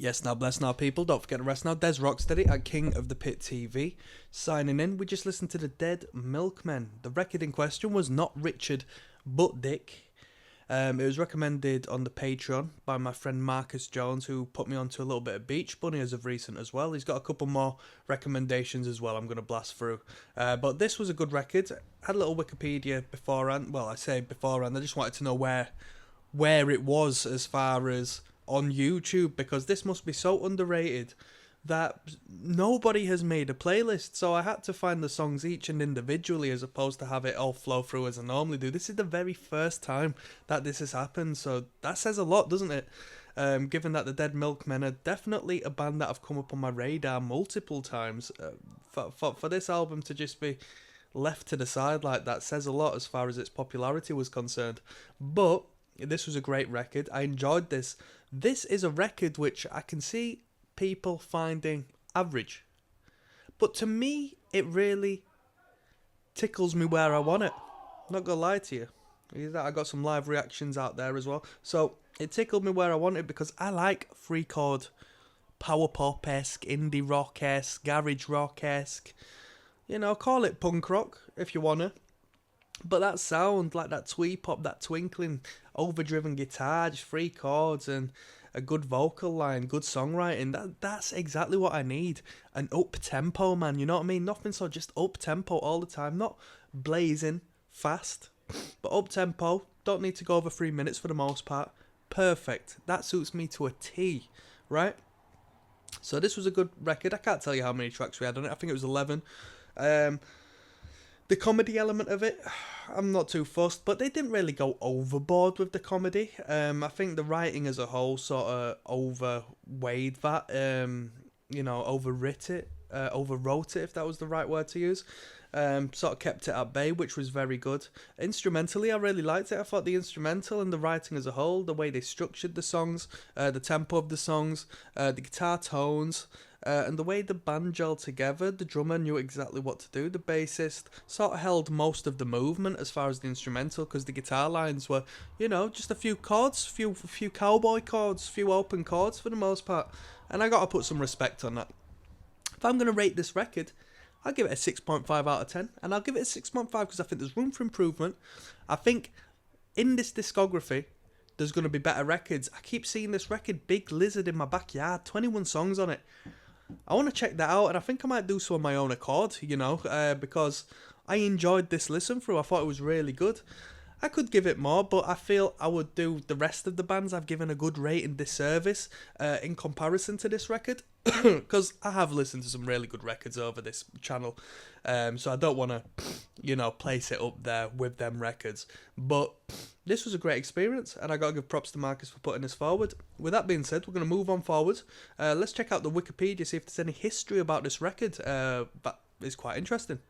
Yes, now bless now people, don't forget to rest now. Des Rocksteady at King of the Pit TV signing in. We just listened to the Dead Milkmen. The record in question was Not Richard But Dick. It was recommended on the Patreon by my friend Marcus Jones, who put me onto a little bit of Beach Bunny as of recent as well. He's got a couple more recommendations as well I'm going to blast through. But this was a good record. I had a little Wikipedia beforehand. Well, I say beforehand, I just wanted to know where it was as far as on YouTube, because this must be so underrated that nobody has made a playlist. So I had to find the songs each and individually as opposed to have it all flow through as I normally do. This is the very first time that this has happened, so that says a lot, doesn't it? Given that the Dead Milkmen are definitely a band that have come up on my radar multiple times. For this album to just be left to the side like that says a lot as far as its popularity was concerned. But this was a great record. I enjoyed this. This is a record which I can see people finding average, but to me it really tickles me where I want it. Not gonna lie to you, I got some live reactions out there as well, so it tickled me where I want it, because I like 3-chord power pop-esque, indie rock-esque, garage rock-esque, call it punk rock if you wanna, but that sound, like that twee pop, that twinkling overdriven guitar, just 3 chords and a good vocal line, good songwriting, that's exactly what I need. An up-tempo, man, you know what I mean? Nothing so just up-tempo all the time, not blazing fast, but up-tempo, don't need to go over 3 minutes for the most part. Perfect, that suits me to a T, right? So this was a good record. I can't tell you how many tracks we had on it, I think it was 11. The comedy element of it, I'm not too fussed, but they didn't really go overboard with the comedy. I think the writing as a whole sort of overweighed that, overwrote it, if that was the right word to use. Sort of kept it at bay, which was very good. Instrumentally, I really liked it. I thought the instrumental and the writing as a whole, the way they structured the songs, the tempo of the songs, the guitar tones, and the way the band gelled together. The drummer knew exactly what to do. The bassist sort of held most of the movement as far as the instrumental, because the guitar lines were, just a few chords, few cowboy chords, few open chords for the most part. And I got to put some respect on that. If I'm going to rate this record, I'll give it a 6.5 out of 10. And I'll give it a 6.5 because I think there's room for improvement. I think in this discography, there's going to be better records. I keep seeing this record, Big Lizard in my backyard, 21 songs on it. I want to check that out, and I think I might do so on my own accord, because I enjoyed this listen through. I thought it was really good. I could give it more, but I feel I would do the rest of the bands I've given a good rating disservice in comparison to this record, because I have listened to some really good records over this channel, so I don't want to, place it up there with them records. But this was a great experience, and I got to give props to Marcus for putting this forward. With that being said, we're going to move on forward. Let's check out the Wikipedia, see if there's any history about this record. That is quite interesting.